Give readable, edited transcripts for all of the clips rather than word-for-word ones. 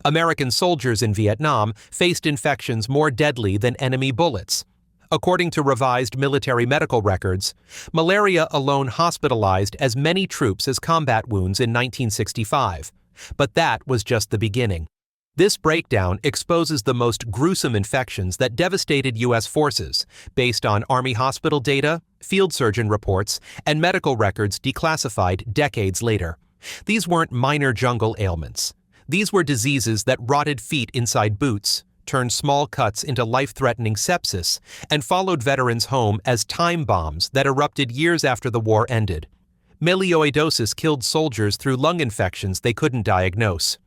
American soldiers in Vietnam faced infections more deadly than enemy bullets. According to revised military medical records, malaria alone hospitalized as many troops as combat wounds in 1965. But that was just the beginning. This breakdown exposes the most gruesome infections that devastated U.S. forces, based on Army hospital data, field surgeon reports, and medical records declassified decades later. These weren't minor jungle ailments. These were diseases that rotted feet inside boots, turned small cuts into life-threatening sepsis, and followed veterans home as time bombs that erupted years after the war ended. Melioidosis killed soldiers through lung infections they couldn't diagnose.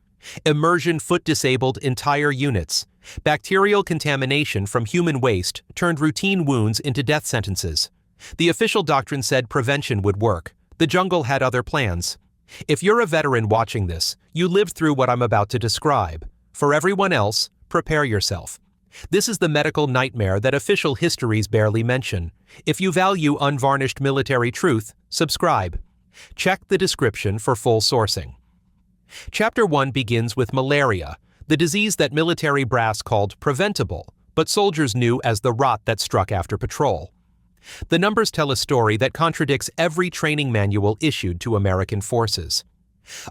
Immersion foot-disabled entire units. Bacterial contamination from human waste turned routine wounds into death sentences. The official doctrine said prevention would work. The jungle had other plans. If you're a veteran watching this, you lived through what I'm about to describe. For everyone else, prepare yourself. This is the medical nightmare that official histories barely mention. If you value unvarnished military truth, subscribe. Check the description for full sourcing. Chapter 1 begins with malaria, the disease that military brass called preventable, but soldiers knew as the rot that struck after patrol. The numbers tell a story that contradicts every training manual issued to American forces.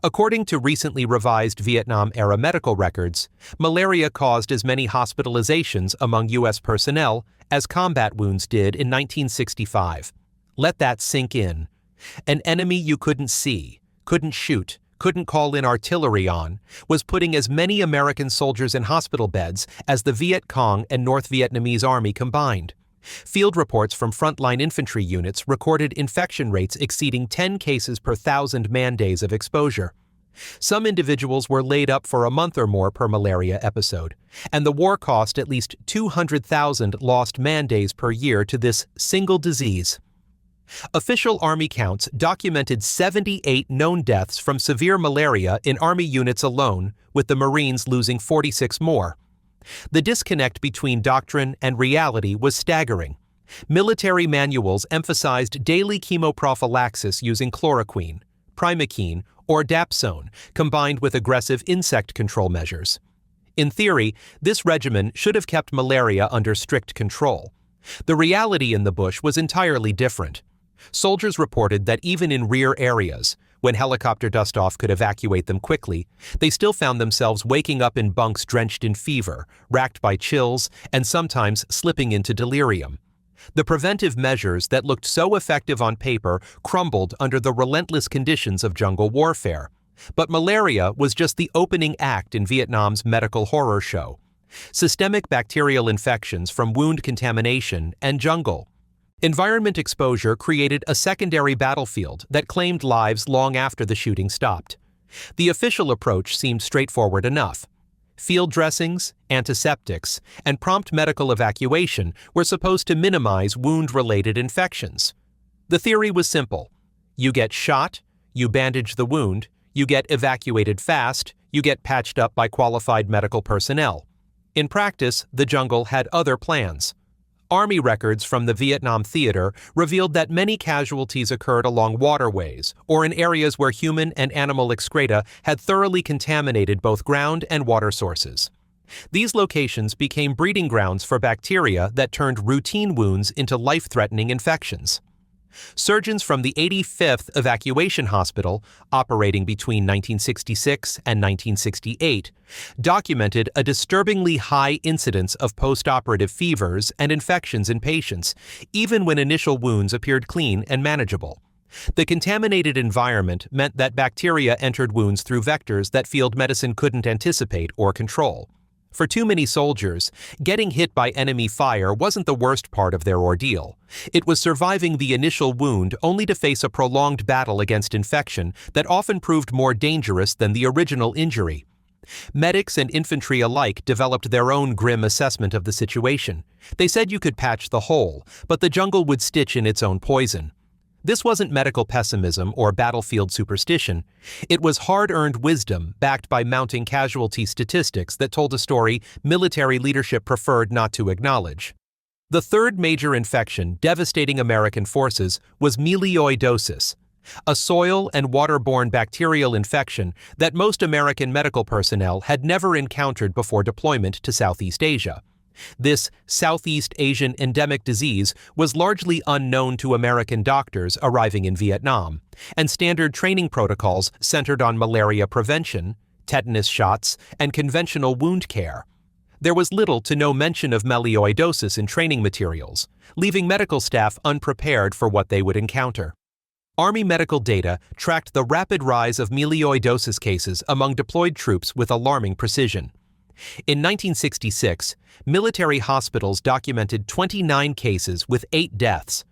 According to recently revised Vietnam-era medical records, malaria caused as many hospitalizations among U.S. personnel as combat wounds did in 1965. Let that sink in. An enemy you couldn't see, couldn't shoot, couldn't call in artillery on, was putting as many American soldiers in hospital beds as the Viet Cong and North Vietnamese Army combined. Field reports from frontline infantry units recorded infection rates exceeding 10 cases per 1,000 man-days of exposure. Some individuals were laid up for a month or more per malaria episode, and the war cost at least 200,000 lost man-days per year to this single disease. Official Army counts documented 78 known deaths from severe malaria in Army units alone, with the Marines losing 46 more. The disconnect between doctrine and reality was staggering. Military manuals emphasized daily chemoprophylaxis using chloroquine, primaquine, or dapsone, combined with aggressive insect control measures. In theory, this regimen should have kept malaria under strict control. The reality in the bush was entirely different. Soldiers reported that even in rear areas, when helicopter dust-off could evacuate them quickly, they still found themselves waking up in bunks drenched in fever, racked by chills, and sometimes slipping into delirium. The preventive measures that looked so effective on paper crumbled under the relentless conditions of jungle warfare. But malaria was just the opening act in Vietnam's medical horror show. Systemic bacterial infections from wound contamination and jungle. Environment exposure created a secondary battlefield that claimed lives long after the shooting stopped. The official approach seemed straightforward enough. Field dressings, antiseptics, and prompt medical evacuation were supposed to minimize wound-related infections. The theory was simple. You get shot, you bandage the wound, you get evacuated fast, you get patched up by qualified medical personnel. In practice, the jungle had other plans. Army records from the Vietnam theater revealed that many casualties occurred along waterways or in areas where human and animal excreta had thoroughly contaminated both ground and water sources. These locations became breeding grounds for bacteria that turned routine wounds into life-threatening infections. Surgeons from the 85th Evacuation Hospital, operating between 1966 and 1968, documented a disturbingly high incidence of post-operative fevers and infections in patients, even when initial wounds appeared clean and manageable. The contaminated environment meant that bacteria entered wounds through vectors that field medicine couldn't anticipate or control. For too many soldiers, getting hit by enemy fire wasn't the worst part of their ordeal. It was surviving the initial wound only to face a prolonged battle against infection that often proved more dangerous than the original injury. Medics and infantry alike developed their own grim assessment of the situation. They said you could patch the hole, but the jungle would stitch in its own poison. This wasn't medical pessimism or battlefield superstition. It was hard-earned wisdom backed by mounting casualty statistics that told a story military leadership preferred not to acknowledge. The third major infection devastating American forces was melioidosis, a soil and waterborne bacterial infection that most American medical personnel had never encountered before deployment to Southeast Asia. This Southeast Asian endemic disease was largely unknown to American doctors arriving in Vietnam, and standard training protocols centered on malaria prevention, tetanus shots, and conventional wound care. There was little to no mention of melioidosis in training materials, leaving medical staff unprepared for what they would encounter. Army medical data tracked the rapid rise of melioidosis cases among deployed troops with alarming precision. In 1966, military hospitals documented 29 cases with 8 deaths.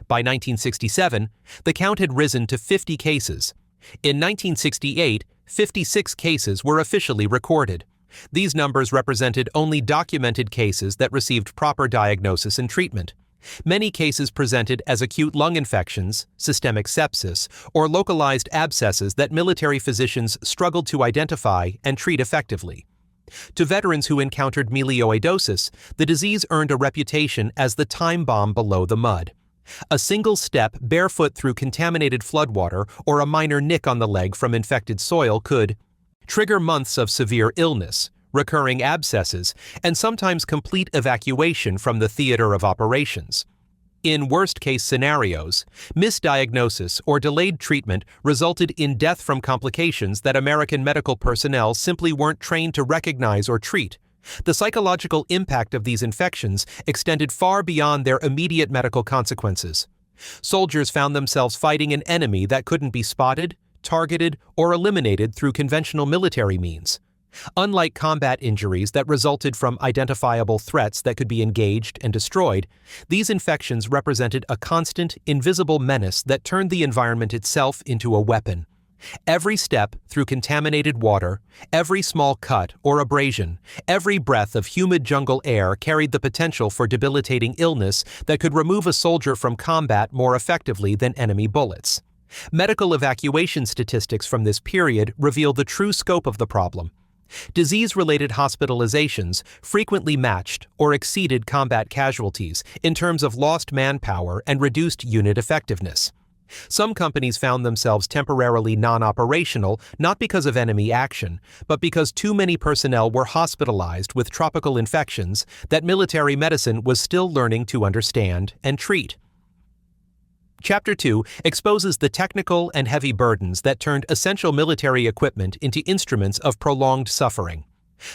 By 1967, the count had risen to 50 cases. In 1968, 56 cases were officially recorded. These numbers represented only documented cases that received proper diagnosis and treatment. Many cases presented as acute lung infections, systemic sepsis, or localized abscesses that military physicians struggled to identify and treat effectively. To veterans who encountered melioidosis, the disease earned a reputation as the time bomb below the mud. A single step barefoot through contaminated floodwater or a minor nick on the leg from infected soil could trigger months of severe illness, recurring abscesses, and sometimes complete evacuation from the theater of operations. In worst-case scenarios, misdiagnosis or delayed treatment resulted in death from complications that American medical personnel simply weren't trained to recognize or treat. The psychological impact of these infections extended far beyond their immediate medical consequences. Soldiers found themselves fighting an enemy that couldn't be spotted, targeted, or eliminated through conventional military means. Unlike combat injuries that resulted from identifiable threats that could be engaged and destroyed, these infections represented a constant, invisible menace that turned the environment itself into a weapon. Every step through contaminated water, every small cut or abrasion, every breath of humid jungle air carried the potential for debilitating illness that could remove a soldier from combat more effectively than enemy bullets. Medical evacuation statistics from this period reveal the true scope of the problem. Disease-related hospitalizations frequently matched or exceeded combat casualties in terms of lost manpower and reduced unit effectiveness. Some companies found themselves temporarily non-operational not because of enemy action, but because too many personnel were hospitalized with tropical infections that military medicine was still learning to understand and treat. Chapter 2 exposes the technical and heavy burdens that turned essential military equipment into instruments of prolonged suffering.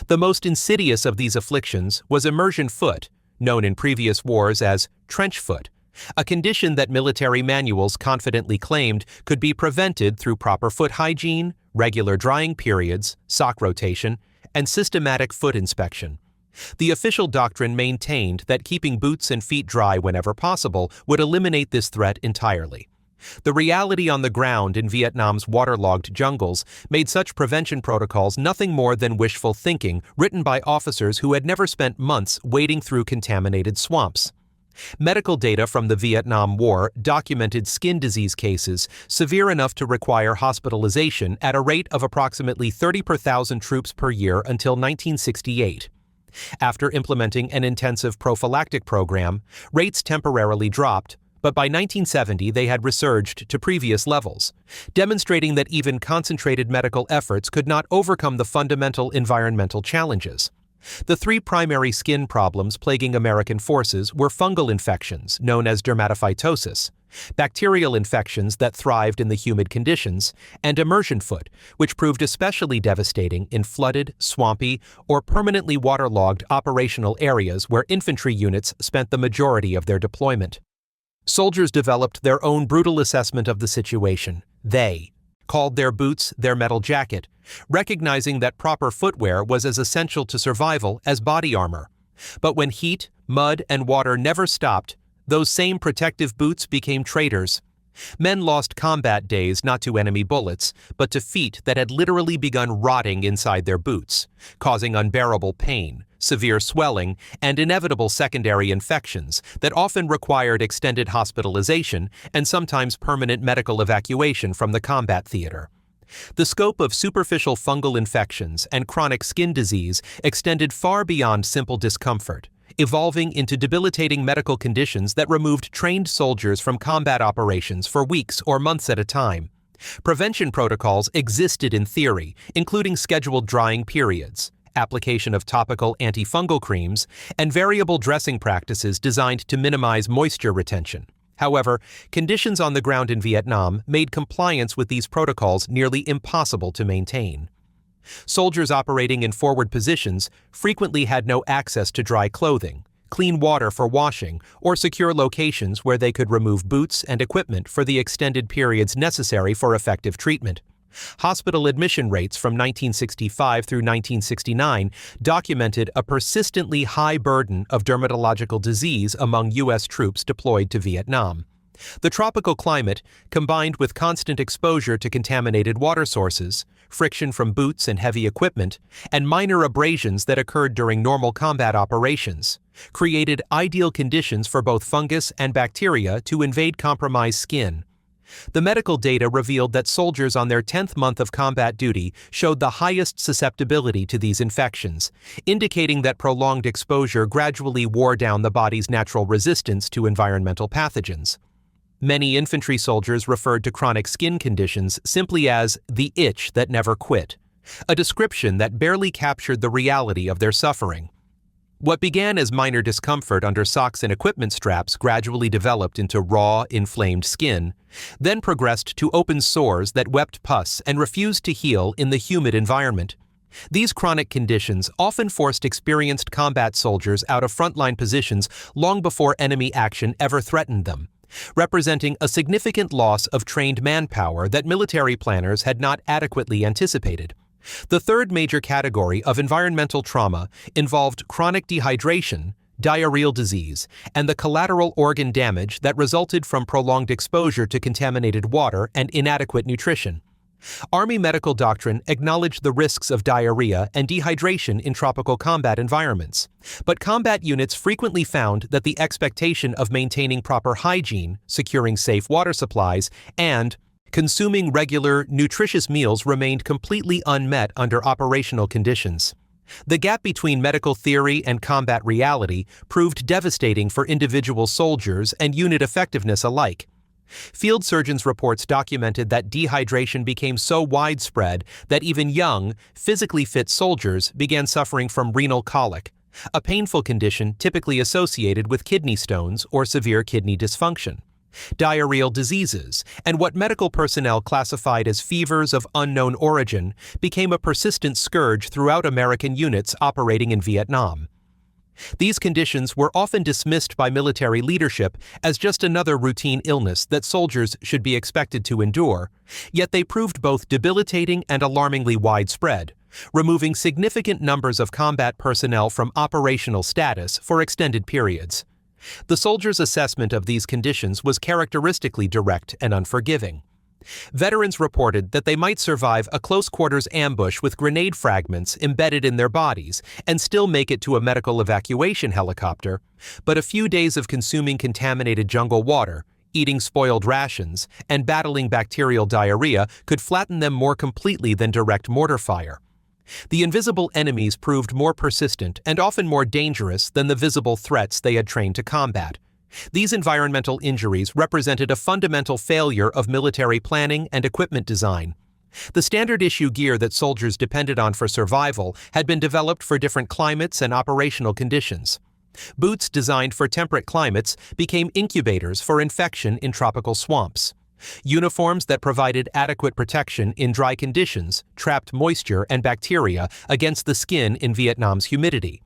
The most insidious of these afflictions was immersion foot, known in previous wars as trench foot, a condition that military manuals confidently claimed could be prevented through proper foot hygiene, regular drying periods, sock rotation, and systematic foot inspection. The official doctrine maintained that keeping boots and feet dry whenever possible would eliminate this threat entirely. The reality on the ground in Vietnam's waterlogged jungles made such prevention protocols nothing more than wishful thinking written by officers who had never spent months wading through contaminated swamps. Medical data from the Vietnam War documented skin disease cases severe enough to require hospitalization at a rate of approximately 30 per thousand troops per year until 1968. After implementing an intensive prophylactic program, rates temporarily dropped, but by 1970 they had resurged to previous levels, demonstrating that even concentrated medical efforts could not overcome the fundamental environmental challenges. The 3 primary skin problems plaguing American forces were fungal infections, known as dermatophytosis, bacterial infections that thrived in the humid conditions, and immersion foot, which proved especially devastating in flooded, swampy, or permanently waterlogged operational areas where infantry units spent the majority of their deployment. Soldiers developed their own brutal assessment of the situation. They called their boots their metal jacket, recognizing that proper footwear was as essential to survival as body armor. But when heat, mud, and water never stopped, those same protective boots became traitors. Men lost combat days not to enemy bullets, but to feet that had literally begun rotting inside their boots, causing unbearable pain, severe swelling, and inevitable secondary infections that often required extended hospitalization and sometimes permanent medical evacuation from the combat theater. The scope of superficial fungal infections and chronic skin disease extended far beyond simple discomfort. evolving into debilitating medical conditions that removed trained soldiers from combat operations for weeks or months at a time. Prevention protocols existed in theory, including scheduled drying periods, application of topical antifungal creams, and variable dressing practices designed to minimize moisture retention. However, conditions on the ground in Vietnam made compliance with these protocols nearly impossible to maintain. Soldiers operating in forward positions frequently had no access to dry clothing, clean water for washing, or secure locations where they could remove boots and equipment for the extended periods necessary for effective treatment. Hospital admission rates from 1965 through 1969 documented a persistently high burden of dermatological disease among U.S. troops deployed to Vietnam. The tropical climate, combined with constant exposure to contaminated water sources, friction from boots and heavy equipment, and minor abrasions that occurred during normal combat operations, created ideal conditions for both fungus and bacteria to invade compromised skin. The medical data revealed that soldiers on their 10th month of combat duty showed the highest susceptibility to these infections, indicating that prolonged exposure gradually wore down the body's natural resistance to environmental pathogens. Many infantry soldiers referred to chronic skin conditions simply as the itch that never quit, a description that barely captured the reality of their suffering. What began as minor discomfort under socks and equipment straps gradually developed into raw, inflamed skin, then progressed to open sores that wept pus and refused to heal in the humid environment. These chronic conditions often forced experienced combat soldiers out of frontline positions long before enemy action ever threatened them, representing a significant loss of trained manpower that military planners had not adequately anticipated. The third major category of environmental trauma involved chronic dehydration, diarrheal disease, and the collateral organ damage that resulted from prolonged exposure to contaminated water and inadequate nutrition. Army medical doctrine acknowledged the risks of diarrhea and dehydration in tropical combat environments, but combat units frequently found that the expectation of maintaining proper hygiene, securing safe water supplies, and consuming regular, nutritious meals remained completely unmet under operational conditions. The gap between medical theory and combat reality proved devastating for individual soldiers and unit effectiveness alike. Field surgeons' reports documented that dehydration became so widespread that even young, physically fit soldiers began suffering from renal colic, a painful condition typically associated with kidney stones or severe kidney dysfunction, diarrheal diseases, and what medical personnel classified as fevers of unknown origin became a persistent scourge throughout American units operating in Vietnam. These conditions were often dismissed by military leadership as just another routine illness that soldiers should be expected to endure, yet they proved both debilitating and alarmingly widespread, removing significant numbers of combat personnel from operational status for extended periods. The soldiers' assessment of these conditions was characteristically direct and unforgiving. Veterans reported that they might survive a close-quarters ambush with grenade fragments embedded in their bodies and still make it to a medical evacuation helicopter, but a few days of consuming contaminated jungle water, eating spoiled rations, and battling bacterial diarrhea could flatten them more completely than direct mortar fire. The invisible enemies proved more persistent and often more dangerous than the visible threats they had trained to combat. These environmental injuries represented a fundamental failure of military planning and equipment design. The standard issue gear that soldiers depended on for survival had been developed for different climates and operational conditions. Boots designed for temperate climates became incubators for infection in tropical swamps. Uniforms that provided adequate protection in dry conditions trapped moisture and bacteria against the skin in Vietnam's humidity.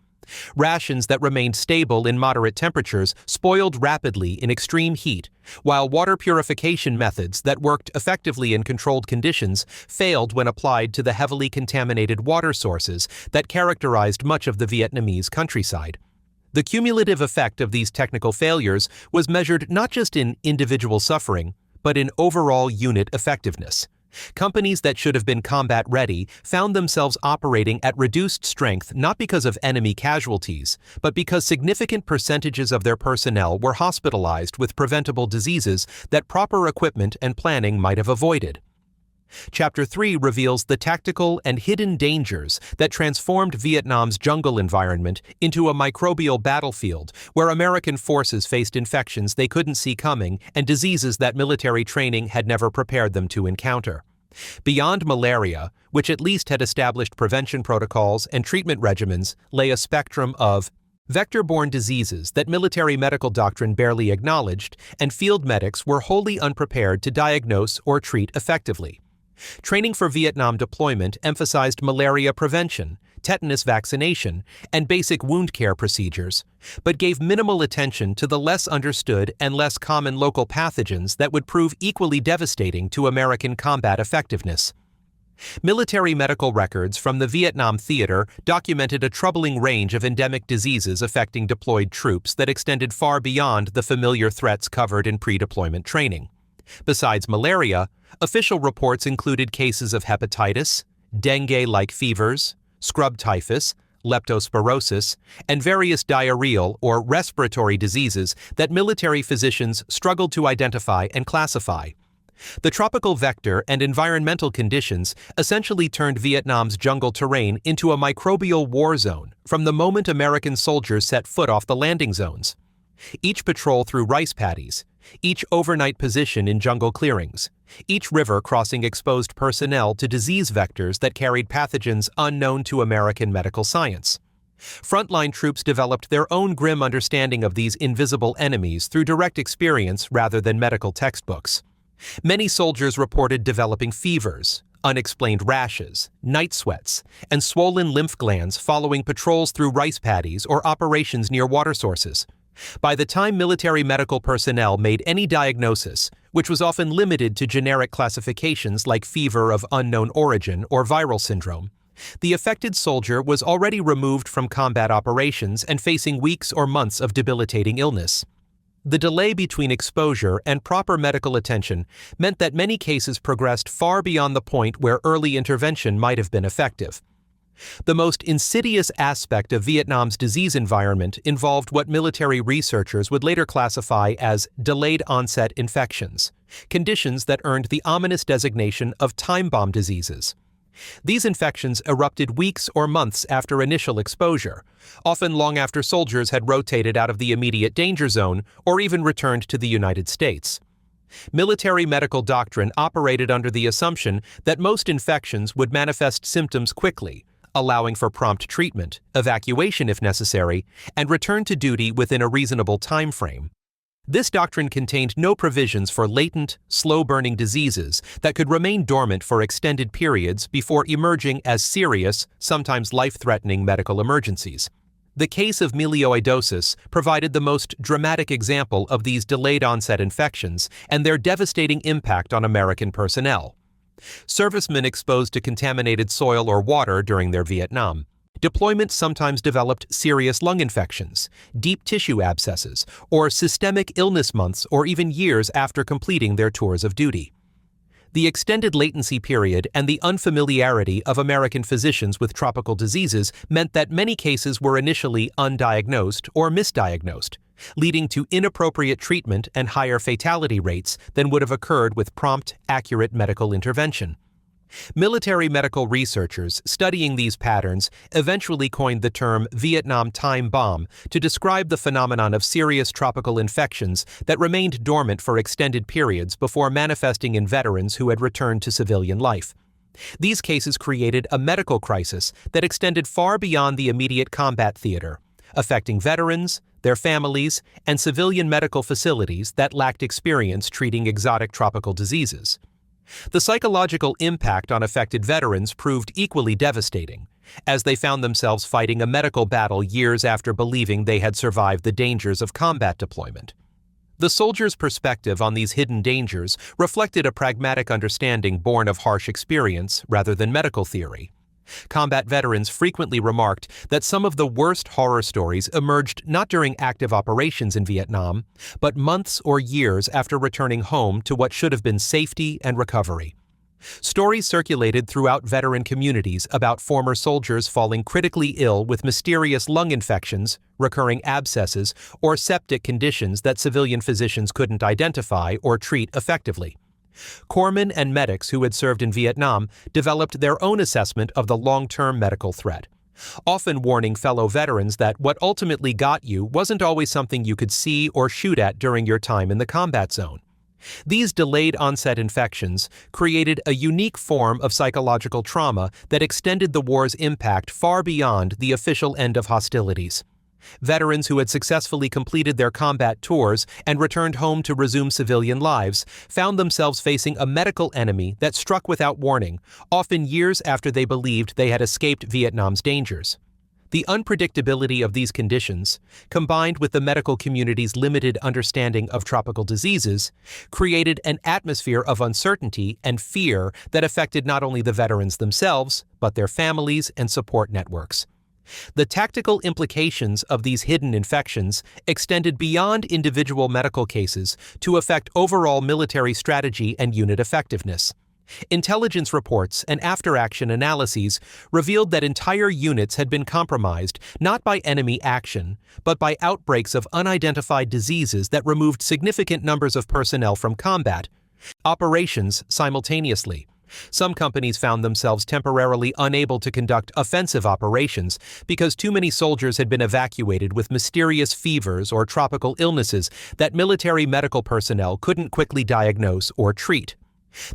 Rations that remained stable in moderate temperatures spoiled rapidly in extreme heat, while water purification methods that worked effectively in controlled conditions failed when applied to the heavily contaminated water sources that characterized much of the Vietnamese countryside. The cumulative effect of these technical failures was measured not just in individual suffering, but in overall unit effectiveness. Companies that should have been combat-ready found themselves operating at reduced strength not because of enemy casualties, but because significant percentages of their personnel were hospitalized with preventable diseases that proper equipment and planning might have avoided. Chapter 3 reveals the tactical and hidden dangers that transformed Vietnam's jungle environment into a microbial battlefield where American forces faced infections they couldn't see coming and diseases that military training had never prepared them to encounter. Beyond malaria, which at least had established prevention protocols and treatment regimens, lay a spectrum of vector-borne diseases that military medical doctrine barely acknowledged, and field medics were wholly unprepared to diagnose or treat effectively. Training for Vietnam deployment emphasized malaria prevention, tetanus vaccination, and basic wound care procedures, but gave minimal attention to the less understood and less common local pathogens that would prove equally devastating to American combat effectiveness. Military medical records from the Vietnam theater documented a troubling range of endemic diseases affecting deployed troops that extended far beyond the familiar threats covered in pre-deployment training. Besides malaria, official reports included cases of hepatitis, dengue-like fevers, scrub typhus, leptospirosis, and various diarrheal or respiratory diseases that military physicians struggled to identify and classify. The tropical vector and environmental conditions essentially turned Vietnam's jungle terrain into a microbial war zone from the moment American soldiers set foot off the landing zones. Each patrol through rice paddies, each overnight position in jungle clearings, each river crossing exposed personnel to disease vectors that carried pathogens unknown to American medical science. Frontline troops developed their own grim understanding of these invisible enemies through direct experience rather than medical textbooks. Many soldiers reported developing fevers, unexplained rashes, night sweats, and swollen lymph glands following patrols through rice paddies or operations near water sources. By the time military medical personnel made any diagnosis, which was often limited to generic classifications like fever of unknown origin or viral syndrome, the affected soldier was already removed from combat operations and facing weeks or months of debilitating illness. The delay between exposure and proper medical attention meant that many cases progressed far beyond the point where early intervention might have been effective. The most insidious aspect of Vietnam's disease environment involved what military researchers would later classify as delayed-onset infections, conditions that earned the ominous designation of time bomb diseases. These infections erupted weeks or months after initial exposure, often long after soldiers had rotated out of the immediate danger zone or even returned to the United States. Military medical doctrine operated under the assumption that most infections would manifest symptoms quickly, allowing for prompt treatment, evacuation if necessary, and return to duty within a reasonable time frame. This doctrine contained no provisions for latent, slow-burning diseases that could remain dormant for extended periods before emerging as serious, sometimes life-threatening medical emergencies. The case of melioidosis provided the most dramatic example of these delayed-onset infections and their devastating impact on American personnel. Servicemen exposed to contaminated soil or water during their Vietnam deployment sometimes developed serious lung infections, deep tissue abscesses, or systemic illness months or even years after completing their tours of duty. The extended latency period and the unfamiliarity of American physicians with tropical diseases meant that many cases were initially undiagnosed or misdiagnosed, leading to inappropriate treatment and higher fatality rates than would have occurred with prompt, accurate medical intervention. Military medical researchers studying these patterns eventually coined the term Vietnam time bomb to describe the phenomenon of serious tropical infections that remained dormant for extended periods before manifesting in veterans who had returned to civilian life. These cases created a medical crisis that extended far beyond the immediate combat theater, affecting veterans, their families, and civilian medical facilities that lacked experience treating exotic tropical diseases. The psychological impact on affected veterans proved equally devastating, as they found themselves fighting a medical battle years after believing they had survived the dangers of combat deployment. The soldiers' perspective on these hidden dangers reflected a pragmatic understanding born of harsh experience rather than medical theory. Combat veterans frequently remarked that some of the worst horror stories emerged not during active operations in Vietnam, but months or years after returning home to what should have been safety and recovery. Stories circulated throughout veteran communities about former soldiers falling critically ill with mysterious lung infections, recurring abscesses, or septic conditions that civilian physicians couldn't identify or treat effectively. Corpsmen and medics who had served in Vietnam developed their own assessment of the long-term medical threat, often warning fellow veterans that what ultimately got you wasn't always something you could see or shoot at during your time in the combat zone. These delayed onset infections created a unique form of psychological trauma that extended the war's impact far beyond the official end of hostilities. Veterans who had successfully completed their combat tours and returned home to resume civilian lives found themselves facing a medical enemy that struck without warning, often years after they believed they had escaped Vietnam's dangers. The unpredictability of these conditions, combined with the medical community's limited understanding of tropical diseases, created an atmosphere of uncertainty and fear that affected not only the veterans themselves, but their families and support networks. The tactical implications of these hidden infections extended beyond individual medical cases to affect overall military strategy and unit effectiveness. Intelligence reports and after-action analyses revealed that entire units had been compromised not by enemy action, but by outbreaks of unidentified diseases that removed significant numbers of personnel from combat operations simultaneously. Some companies found themselves temporarily unable to conduct offensive operations because too many soldiers had been evacuated with mysterious fevers or tropical illnesses that military medical personnel couldn't quickly diagnose or treat.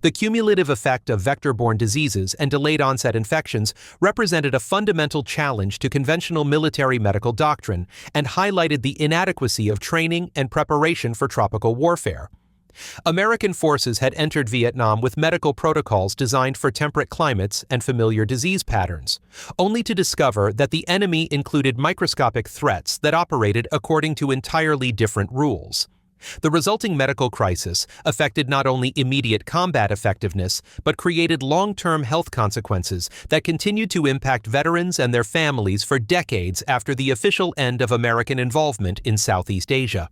The cumulative effect of vector-borne diseases and delayed onset infections represented a fundamental challenge to conventional military medical doctrine and highlighted the inadequacy of training and preparation for tropical warfare. American forces had entered Vietnam with medical protocols designed for temperate climates and familiar disease patterns, only to discover that the enemy included microscopic threats that operated according to entirely different rules. The resulting medical crisis affected not only immediate combat effectiveness, but created long-term health consequences that continued to impact veterans and their families for decades after the official end of American involvement in Southeast Asia.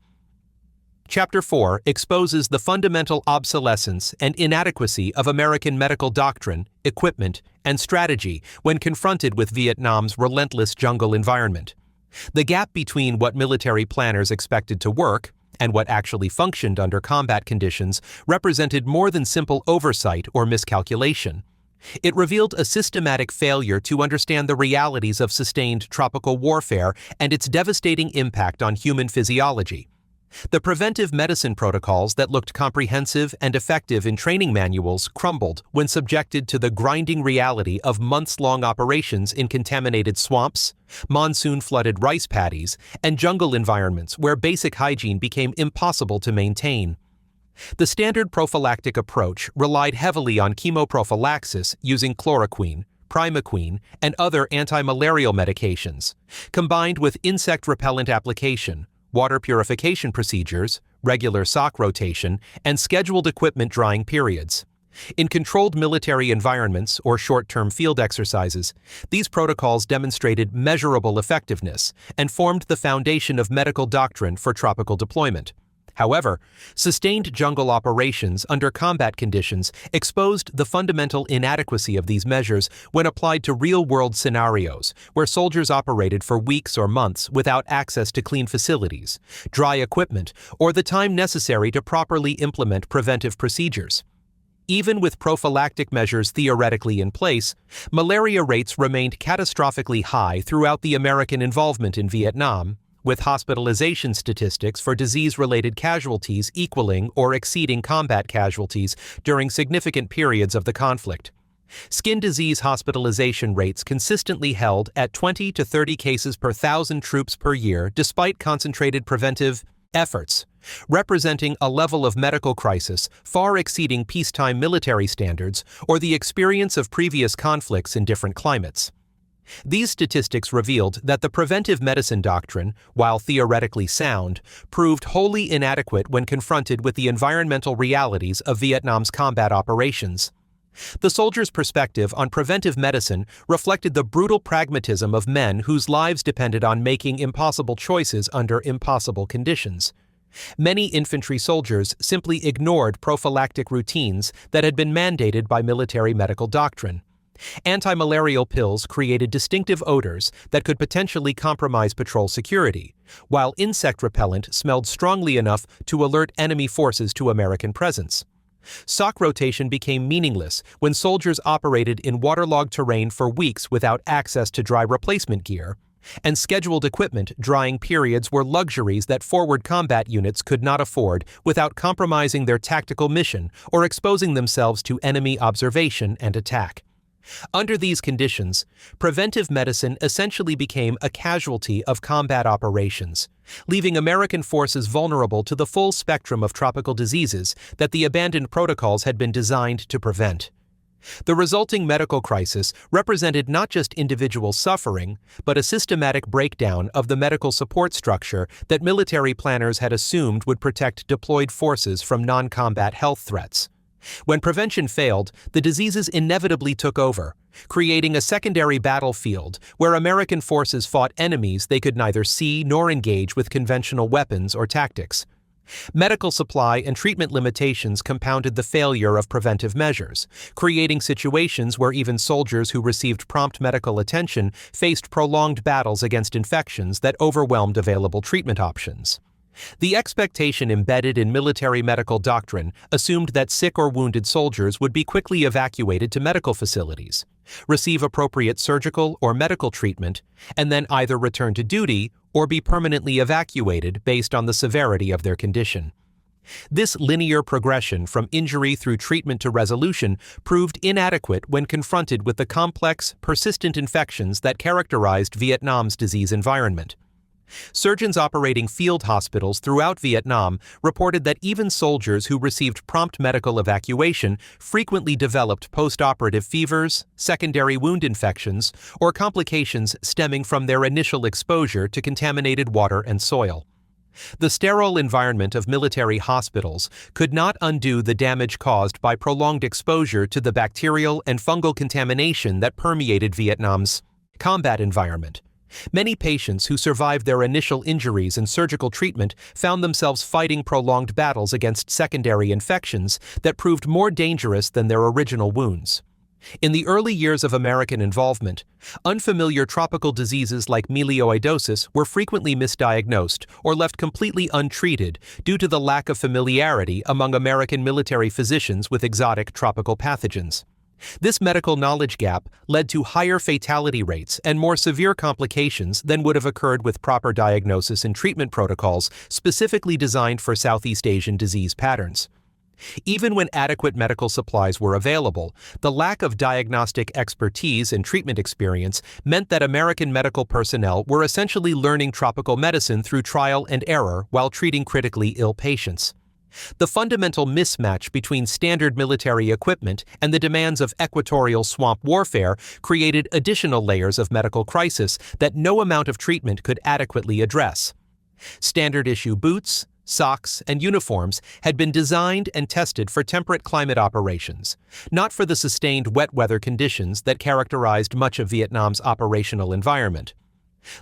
Chapter 4 exposes the fundamental obsolescence and inadequacy of American medical doctrine, equipment, and strategy when confronted with Vietnam's relentless jungle environment. The gap between what military planners expected to work and what actually functioned under combat conditions represented more than simple oversight or miscalculation. It revealed a systematic failure to understand the realities of sustained tropical warfare and its devastating impact on human physiology. The preventive medicine protocols that looked comprehensive and effective in training manuals crumbled when subjected to the grinding reality of months-long operations in contaminated swamps, monsoon-flooded rice paddies, and jungle environments where basic hygiene became impossible to maintain. The standard prophylactic approach relied heavily on chemoprophylaxis using chloroquine, primaquine, and other anti-malarial medications, combined with insect repellent application, water purification procedures, regular sock rotation, and scheduled equipment drying periods. In controlled military environments or short-term field exercises, these protocols demonstrated measurable effectiveness and formed the foundation of medical doctrine for tropical deployment. However, sustained jungle operations under combat conditions exposed the fundamental inadequacy of these measures when applied to real-world scenarios where soldiers operated for weeks or months without access to clean facilities, dry equipment, or the time necessary to properly implement preventive procedures. Even with prophylactic measures theoretically in place, malaria rates remained catastrophically high throughout the American involvement in Vietnam, with hospitalization statistics for disease-related casualties equaling or exceeding combat casualties during significant periods of the conflict. Skin disease hospitalization rates consistently held at 20 to 30 cases per 1,000 troops per year despite concentrated preventive efforts, representing a level of medical crisis far exceeding peacetime military standards or the experience of previous conflicts in different climates. These statistics revealed that the preventive medicine doctrine, while theoretically sound, proved wholly inadequate when confronted with the environmental realities of Vietnam's combat operations. The soldiers' perspective on preventive medicine reflected the brutal pragmatism of men whose lives depended on making impossible choices under impossible conditions. Many infantry soldiers simply ignored prophylactic routines that had been mandated by military medical doctrine. Anti-malarial pills created distinctive odors that could potentially compromise patrol security, while insect repellent smelled strongly enough to alert enemy forces to American presence. Sock rotation became meaningless when soldiers operated in waterlogged terrain for weeks without access to dry replacement gear, and scheduled equipment drying periods were luxuries that forward combat units could not afford without compromising their tactical mission or exposing themselves to enemy observation and attack. Under these conditions, preventive medicine essentially became a casualty of combat operations, leaving American forces vulnerable to the full spectrum of tropical diseases that the abandoned protocols had been designed to prevent. The resulting medical crisis represented not just individual suffering, but a systematic breakdown of the medical support structure that military planners had assumed would protect deployed forces from non-combat health threats. When prevention failed, the diseases inevitably took over, creating a secondary battlefield where American forces fought enemies they could neither see nor engage with conventional weapons or tactics. Medical supply and treatment limitations compounded the failure of preventive measures, creating situations where even soldiers who received prompt medical attention faced prolonged battles against infections that overwhelmed available treatment options. The expectation embedded in military medical doctrine assumed that sick or wounded soldiers would be quickly evacuated to medical facilities, receive appropriate surgical or medical treatment, and then either return to duty or be permanently evacuated based on the severity of their condition. This linear progression from injury through treatment to resolution proved inadequate when confronted with the complex, persistent infections that characterized Vietnam's disease environment. Surgeons operating field hospitals throughout Vietnam reported that even soldiers who received prompt medical evacuation frequently developed post-operative fevers, secondary wound infections, or complications stemming from their initial exposure to contaminated water and soil. The sterile environment of military hospitals could not undo the damage caused by prolonged exposure to the bacterial and fungal contamination that permeated Vietnam's combat environment. Many patients who survived their initial injuries and surgical treatment found themselves fighting prolonged battles against secondary infections that proved more dangerous than their original wounds. In the early years of American involvement, unfamiliar tropical diseases like melioidosis were frequently misdiagnosed or left completely untreated due to the lack of familiarity among American military physicians with exotic tropical pathogens. This medical knowledge gap led to higher fatality rates and more severe complications than would have occurred with proper diagnosis and treatment protocols specifically designed for Southeast Asian disease patterns. Even when adequate medical supplies were available, the lack of diagnostic expertise and treatment experience meant that American medical personnel were essentially learning tropical medicine through trial and error while treating critically ill patients. The fundamental mismatch between standard military equipment and the demands of equatorial swamp warfare created additional layers of medical crisis that no amount of treatment could adequately address. Standard-issue boots, socks, and uniforms had been designed and tested for temperate climate operations, not for the sustained wet weather conditions that characterized much of Vietnam's operational environment.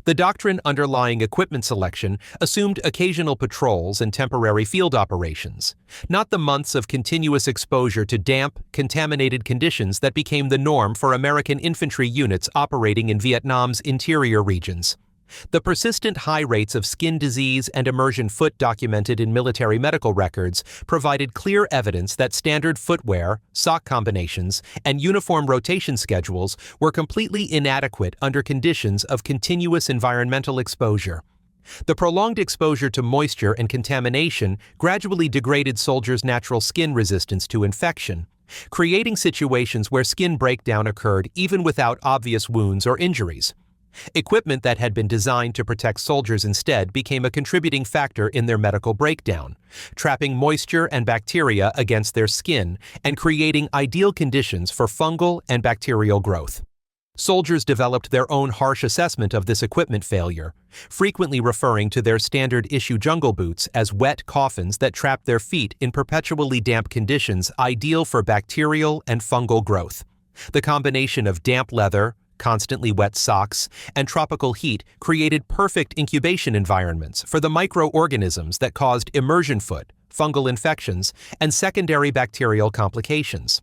The doctrine underlying equipment selection assumed occasional patrols and temporary field operations, not the months of continuous exposure to damp, contaminated conditions that became the norm for American infantry units operating in Vietnam's interior regions. The persistent high rates of skin disease and immersion foot documented in military medical records provided clear evidence that standard footwear, sock combinations, and uniform rotation schedules were completely inadequate under conditions of continuous environmental exposure. The prolonged exposure to moisture and contamination gradually degraded soldiers' natural skin resistance to infection, creating situations where skin breakdown occurred even without obvious wounds or injuries. Equipment that had been designed to protect soldiers instead became a contributing factor in their medical breakdown, trapping moisture and bacteria against their skin and creating ideal conditions for fungal and bacterial growth. Soldiers developed their own harsh assessment of this equipment failure, frequently referring to their standard-issue jungle boots as wet coffins that trapped their feet in perpetually damp conditions ideal for bacterial and fungal growth. The combination of damp leather, constantly wet socks, and tropical heat created perfect incubation environments for the microorganisms that caused immersion foot, fungal infections, and secondary bacterial complications.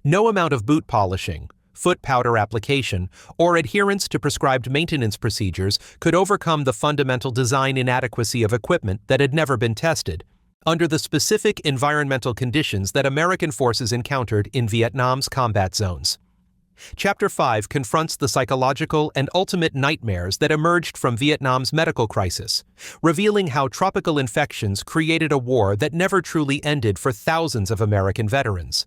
No amount of boot polishing, foot powder application, or adherence to prescribed maintenance procedures could overcome the fundamental design inadequacy of equipment that had never been tested, under the specific environmental conditions that American forces encountered in Vietnam's combat zones. Chapter 5 confronts the psychological and ultimate nightmares that emerged from Vietnam's medical crisis, revealing how tropical infections created a war that never truly ended for thousands of American veterans.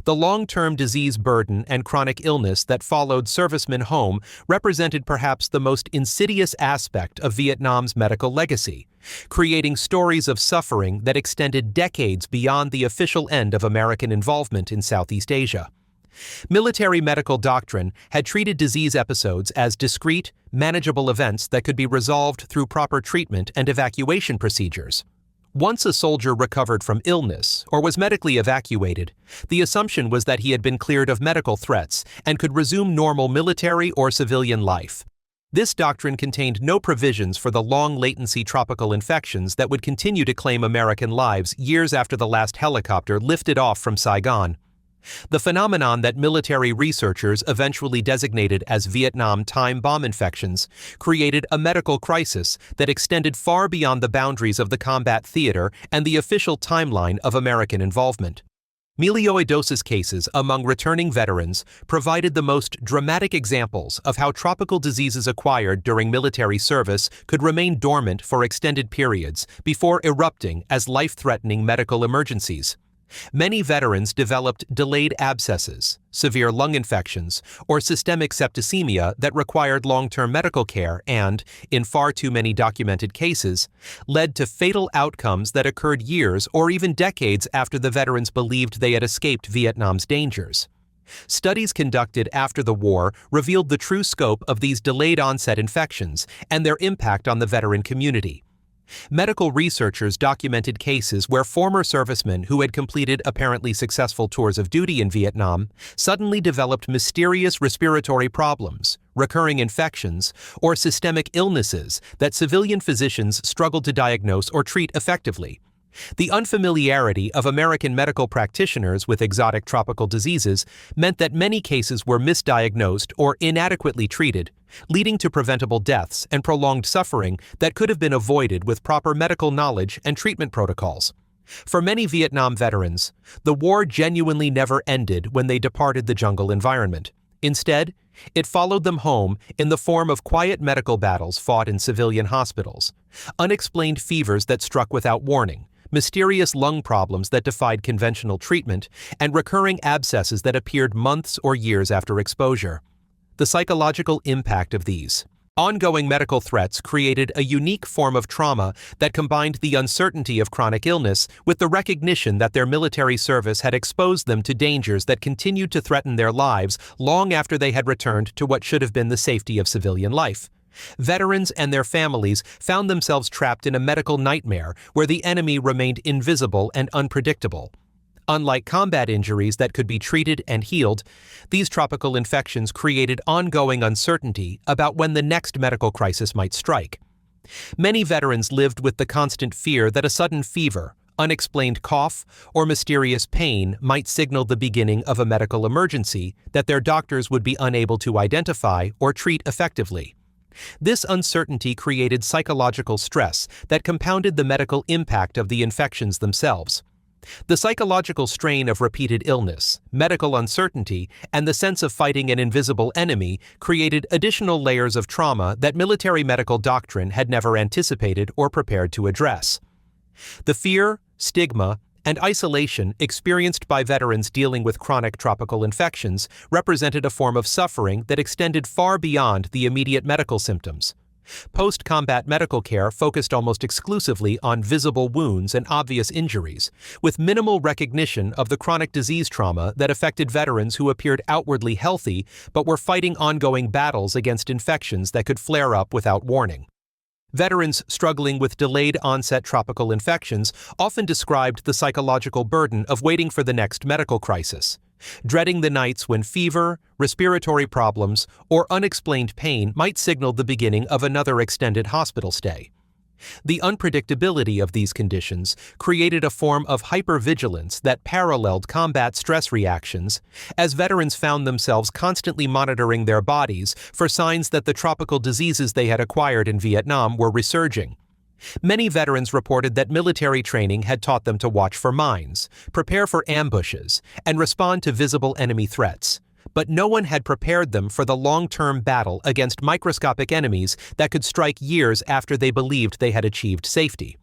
The long-term disease burden and chronic illness that followed servicemen home represented perhaps the most insidious aspect of Vietnam's medical legacy, creating stories of suffering that extended decades beyond the official end of American involvement in Southeast Asia. Military medical doctrine had treated disease episodes as discrete, manageable events that could be resolved through proper treatment and evacuation procedures. Once a soldier recovered from illness or was medically evacuated, the assumption was that he had been cleared of medical threats and could resume normal military or civilian life. This doctrine contained no provisions for the long-latency tropical infections that would continue to claim American lives years after the last helicopter lifted off from Saigon. The phenomenon that military researchers eventually designated as Vietnam time bomb infections created a medical crisis that extended far beyond the boundaries of the combat theater and the official timeline of American involvement. Melioidosis cases among returning veterans provided the most dramatic examples of how tropical diseases acquired during military service could remain dormant for extended periods before erupting as life-threatening medical emergencies. Many veterans developed delayed abscesses, severe lung infections, or systemic septicemia that required long-term medical care and, in far too many documented cases, led to fatal outcomes that occurred years or even decades after the veterans believed they had escaped Vietnam's dangers. Studies conducted after the war revealed the true scope of these delayed-onset infections and their impact on the veteran community. Medical researchers documented cases where former servicemen who had completed apparently successful tours of duty in Vietnam suddenly developed mysterious respiratory problems, recurring infections, or systemic illnesses that civilian physicians struggled to diagnose or treat effectively. The unfamiliarity of American medical practitioners with exotic tropical diseases meant that many cases were misdiagnosed or inadequately treated, leading to preventable deaths and prolonged suffering that could have been avoided with proper medical knowledge and treatment protocols. For many Vietnam veterans, the war genuinely never ended when they departed the jungle environment. Instead, it followed them home in the form of quiet medical battles fought in civilian hospitals, unexplained fevers that struck without warning, mysterious lung problems that defied conventional treatment, and recurring abscesses that appeared months or years after exposure. The psychological impact of these ongoing medical threats created a unique form of trauma that combined the uncertainty of chronic illness with the recognition that their military service had exposed them to dangers that continued to threaten their lives long after they had returned to what should have been the safety of civilian life. Veterans and their families found themselves trapped in a medical nightmare where the enemy remained invisible and unpredictable. Unlike combat injuries that could be treated and healed, these tropical infections created ongoing uncertainty about when the next medical crisis might strike. Many veterans lived with the constant fear that a sudden fever, unexplained cough, or mysterious pain might signal the beginning of a medical emergency that their doctors would be unable to identify or treat effectively. This uncertainty created psychological stress that compounded the medical impact of the infections themselves. The psychological strain of repeated illness, medical uncertainty, and the sense of fighting an invisible enemy created additional layers of trauma that military medical doctrine had never anticipated or prepared to address. The fear, stigma, and isolation experienced by veterans dealing with chronic tropical infections represented a form of suffering that extended far beyond the immediate medical symptoms. Post-combat medical care focused almost exclusively on visible wounds and obvious injuries, with minimal recognition of the chronic disease trauma that affected veterans who appeared outwardly healthy but were fighting ongoing battles against infections that could flare up without warning. Veterans struggling with delayed-onset tropical infections often described the psychological burden of waiting for the next medical crisis, dreading the nights when fever, respiratory problems, or unexplained pain might signal the beginning of another extended hospital stay. The unpredictability of these conditions created a form of hypervigilance that paralleled combat stress reactions, as veterans found themselves constantly monitoring their bodies for signs that the tropical diseases they had acquired in Vietnam were resurging. Many veterans reported that military training had taught them to watch for mines, prepare for ambushes, and respond to visible enemy threats. But no one had prepared them for the long-term battle against microscopic enemies that could strike years after they believed they had achieved safety.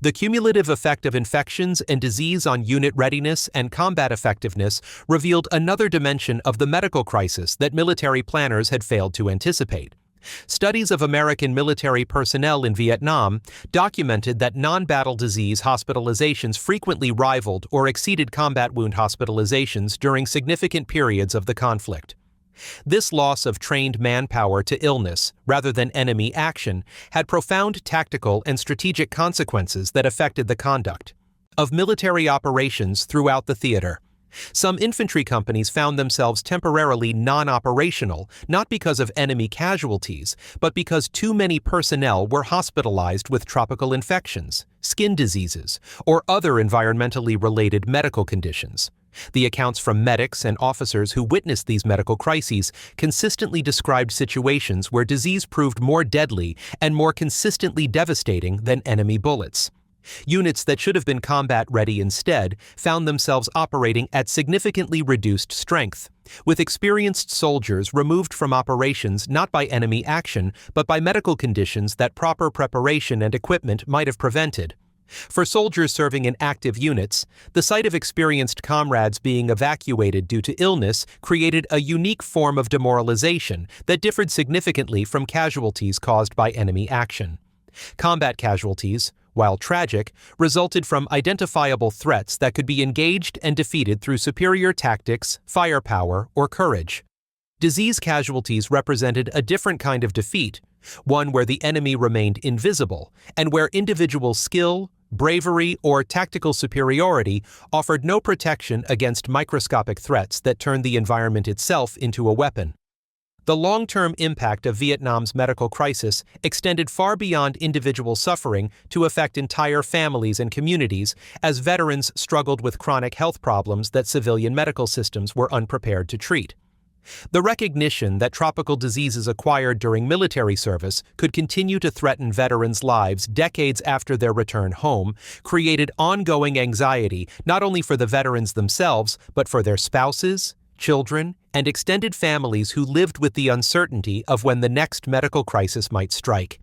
The cumulative effect of infections and disease on unit readiness and combat effectiveness revealed another dimension of the medical crisis that military planners had failed to anticipate. Studies of American military personnel in Vietnam documented that non-battle disease hospitalizations frequently rivaled or exceeded combat wound hospitalizations during significant periods of the conflict. This loss of trained manpower to illness, rather than enemy action, had profound tactical and strategic consequences that affected the conduct of military operations throughout the theater. Some infantry companies found themselves temporarily non-operational, not because of enemy casualties, but because too many personnel were hospitalized with tropical infections, skin diseases, or other environmentally related medical conditions. The accounts from medics and officers who witnessed these medical crises consistently described situations where disease proved more deadly and more consistently devastating than enemy bullets. Units that should have been combat-ready instead found themselves operating at significantly reduced strength, with experienced soldiers removed from operations not by enemy action but by medical conditions that proper preparation and equipment might have prevented. For soldiers serving in active units, the sight of experienced comrades being evacuated due to illness created a unique form of demoralization that differed significantly from casualties caused by enemy action. Combat casualties, while tragic, resulted from identifiable threats that could be engaged and defeated through superior tactics, firepower, or courage. Disease casualties represented a different kind of defeat, one where the enemy remained invisible, and where individual skill, bravery, or tactical superiority offered no protection against microscopic threats that turned the environment itself into a weapon. The long-term impact of Vietnam's medical crisis extended far beyond individual suffering to affect entire families and communities as veterans struggled with chronic health problems that civilian medical systems were unprepared to treat. The recognition that tropical diseases acquired during military service could continue to threaten veterans' lives decades after their return home created ongoing anxiety not only for the veterans themselves but for their spouses, children, and extended families who lived with the uncertainty of when the next medical crisis might strike.